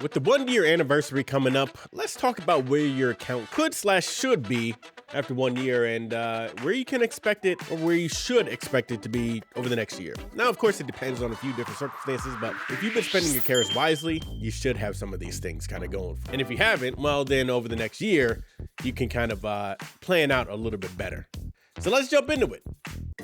With the 1 year anniversary coming up, let's talk about where your account could/should be after 1 year and where you can expect it or where you should expect it to be over the next year. Now, of course, it depends on a few different circumstances, but if you've been spending your carrots wisely, you should have some of these things kind of going. And if you haven't, well, then over the next year, you can kind of plan out a little bit better. So let's jump into it.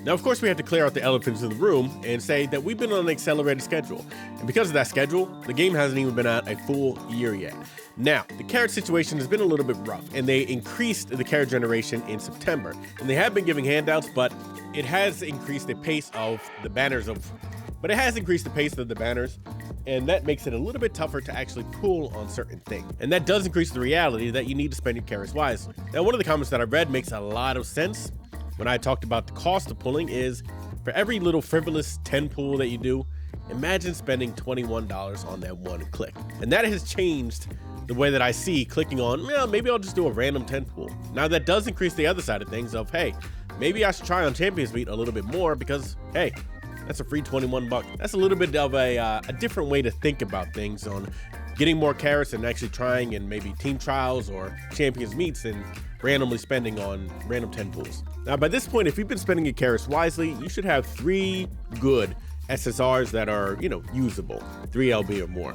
Now, of course, we have to clear out the elephants in the room and say that we've been on an accelerated schedule. And because of that schedule, the game hasn't even been out a full year yet. Now, the carrot situation has been a little bit rough, and they increased the carrot generation in September. And they have been giving handouts, but it has increased the pace of the banners and that makes it a little bit tougher to actually pull on certain things. And that does increase the reality that you need to spend your carrots wisely. Now, one of the comments that I read makes a lot of sense when I talked about the cost of pulling is for every little frivolous 10 pull that you do, imagine spending $21 on that one click. And that has changed the way that I see clicking on, well, maybe I'll just do a random 10 pull. Now that does increase the other side of things of, hey, maybe I should try on Champions Meet a little bit more because, hey, that's a free 21 bucks. That's a little bit of a different way to think about things on getting more carrots and actually trying in maybe team trials or Champions Meets and randomly spending on random 10 pulls. Now, by this point, if you've been spending your carrots wisely, you should have 3 good SSRs that are, usable, 3 LB or more.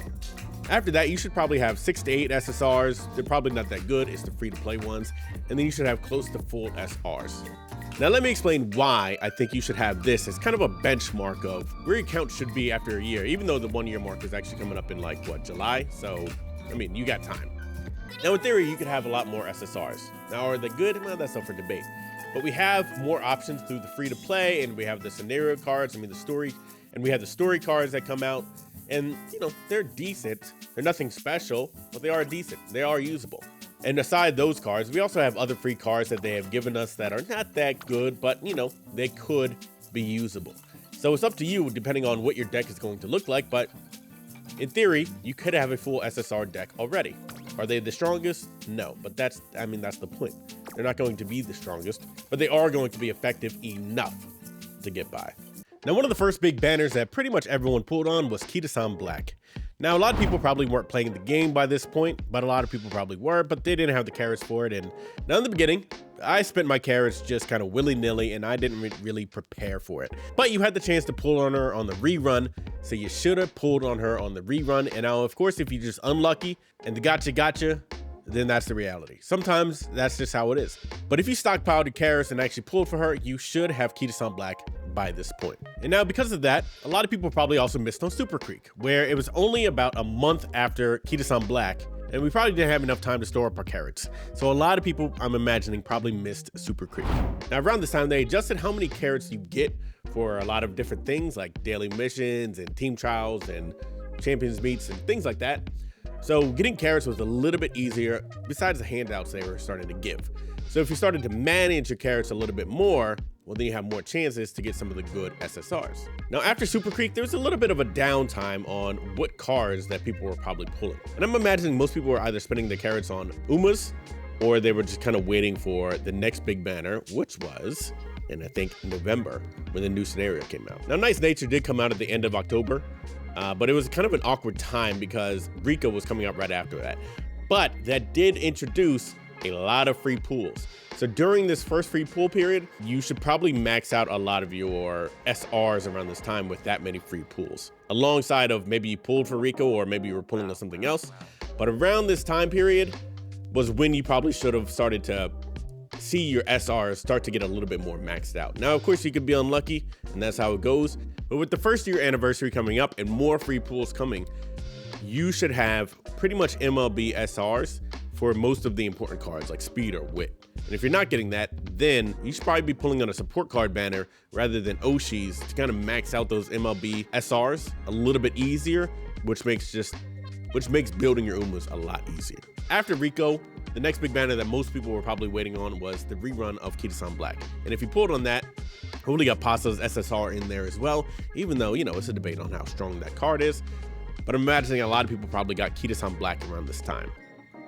After that, you should probably have 6 to 8 SSRs. They're probably not that good. It's the free-to-play ones. And then you should have close to full SRs. Now, let me explain why I think you should have this as kind of a benchmark of where your count should be after a year, even though the 1 year mark is actually coming up in July? So, you got time. Now, in theory, you could have a lot more SSRs. Now, are they good? Well, that's up for debate. But we have more options through the free-to-play, and we have the scenario cards, the story, and we have the story cards that come out. And, they're decent. They're nothing special, but they are decent. They are usable. And aside those cards, we also have other free cards that they have given us that are not that good, but, they could be usable. So it's up to you, depending on what your deck is going to look like, but in theory, you could have a full SSR deck already. Are they the strongest? No, but that's the point. They're not going to be the strongest, but they are going to be effective enough to get by. Now, one of the first big banners that pretty much everyone pulled on was Kita-san Black. Now, a lot of people probably weren't playing the game by this point, but a lot of people probably were, but they didn't have the carrots for it. And now in the beginning, I spent my carrots just kind of willy-nilly, and I didn't really prepare for it. But you had the chance to pull on her on the rerun, so you should have pulled on her on the rerun. And now, of course, if you're just unlucky and the gotcha, then that's the reality. Sometimes that's just how it is. But if you stockpiled your carrots and actually pulled for her, you should have Kita-san Black by this point. And now because of that, a lot of people probably also missed on Super Creek, where it was only about a month after Kita-san Black, and we probably didn't have enough time to store up our carrots. So a lot of people, I'm imagining, probably missed Super Creek. Now around this time, they adjusted how many carrots you get for a lot of different things like daily missions and team trials and Champions Meets and things like that. So getting carrots was a little bit easier besides the handouts they were starting to give. So if you started to manage your carrots a little bit more, well, then you have more chances to get some of the good SSRs. Now, after Super Creek, there was a little bit of a downtime on what cards that people were probably pulling. And I'm imagining most people were either spending their carrots on Umas, or they were just kind of waiting for the next big banner, which was in, I think, November, when the new scenario came out. Now, Nice Nature did come out at the end of October, but it was kind of an awkward time because Rico was coming out right after that. But that did introduce a lot of free pools. So during this first free pool period, you should probably max out a lot of your SRs around this time with that many free pools. Alongside of maybe you pulled for Rico or maybe you were pulling on something else. But around this time period was when you probably should have started to see your SRs start to get a little bit more maxed out. Now, of course, you could be unlucky, and that's how it goes. But with the first year anniversary coming up and more free pools coming, you should have pretty much MLB SRs for most of the important cards like Speed or Wit. And if you're not getting that, then you should probably be pulling on a support card banner rather than Oshis to kind of max out those MLB SRs a little bit easier, which makes building your Umas a lot easier. After Rico, the next big banner that most people were probably waiting on was the rerun of Kita-san Black. And if you pulled on that, hopefully got Pasta's SSR in there as well, even though, it's a debate on how strong that card is. But I'm imagining a lot of people probably got Kita-san Black around this time.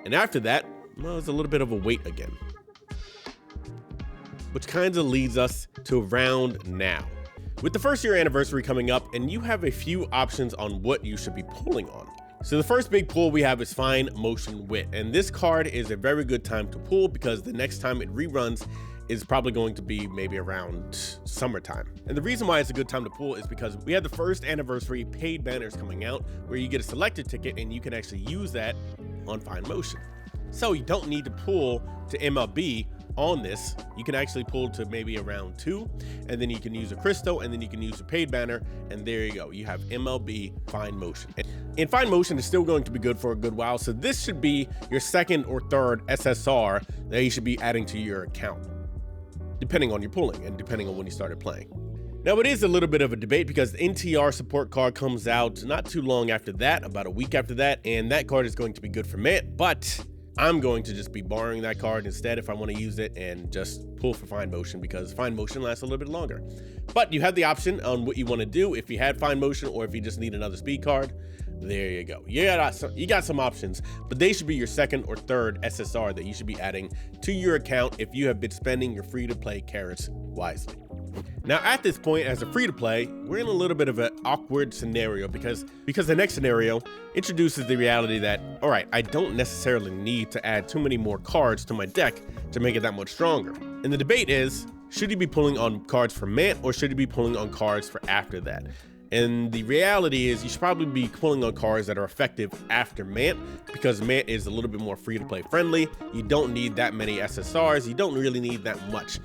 And after that, well, it's a little bit of a wait again. Which kind of leads us to around now. With the first year anniversary coming up, and you have a few options on what you should be pulling on. So the first big pull we have is Fine Motion Wit, and this card is a very good time to pull because the next time it reruns is probably going to be maybe around summertime. And the reason why it's a good time to pull is because we have the first anniversary paid banners coming out where you get a selected ticket and you can actually use that on Fine Motion. So you don't need to pull to MLB on this. You can actually pull to maybe around 2, and then you can use a crystal, and then you can use a paid banner, and there you go. You have MLB Fine Motion. And Fine Motion is still going to be good for a good while, so this should be your second or third SSR that you should be adding to your account, depending on your pulling and depending on when you started playing. Now, it is a little bit of a debate because the NTR support card comes out not too long after that, about a week after that, and that card is going to be good for Mint, but I'm going to just be borrowing that card instead if I want to use it and just pull for Fine Motion because Fine Motion lasts a little bit longer. But you have the option on what you want to do if you had Fine Motion or if you just need another speed card. There you go. You got some options, but they should be your second or third SSR that you should be adding to your account if you have been spending your free-to-play carrots wisely. Now, at this point, as a free-to-play, we're in a little bit of an awkward scenario because the next scenario introduces the reality that, all right, I don't necessarily need to add too many more cards to my deck to make it that much stronger. And the debate is, should you be pulling on cards for Mint or should you be pulling on cards for after that? And the reality is you should probably be pulling on cards that are effective after Mint because Mint is a little bit more free-to-play friendly. You don't need that many SSRs. You don't really need that much.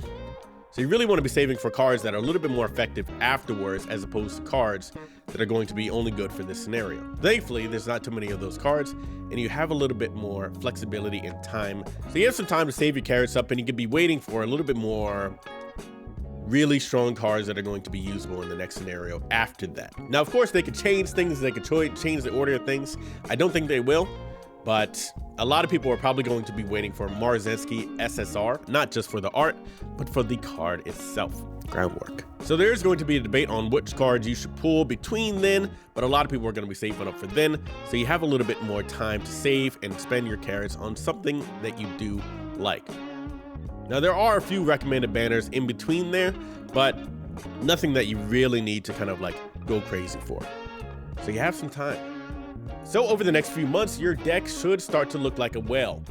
So you really want to be saving for cards that are a little bit more effective afterwards as opposed to cards that are going to be only good for this scenario. Thankfully, there's not too many of those cards and you have a little bit more flexibility and time. So you have some time to save your carrots up and you could be waiting for a little bit more really strong cards that are going to be usable in the next scenario after that. Now, of course, they could change things. They could change the order of things. I don't think they will, but a lot of people are probably going to be waiting for Marzensky SSR, not just for the art, but for the card itself. Groundwork. So there's going to be a debate on which cards you should pull between then, but a lot of people are going to be saving up for then. So you have a little bit more time to save and spend your carrots on something that you do like. Now, there are a few recommended banners in between there, but nothing that you really need to kind of like go crazy for. So you have some time. So over the next few months, your deck should start to look like a well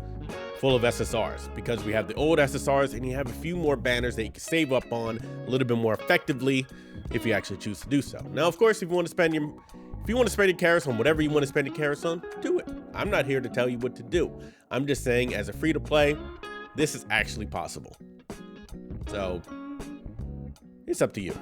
full of SSRs because we have the old SSRs and you have a few more banners that you can save up on a little bit more effectively if you actually choose to do so. Now, of course, if you want to spend your carrots on whatever you want to spend your carrots on, do it. I'm not here to tell you what to do. I'm just saying, as a free-to-play, this is actually possible. So it's up to you.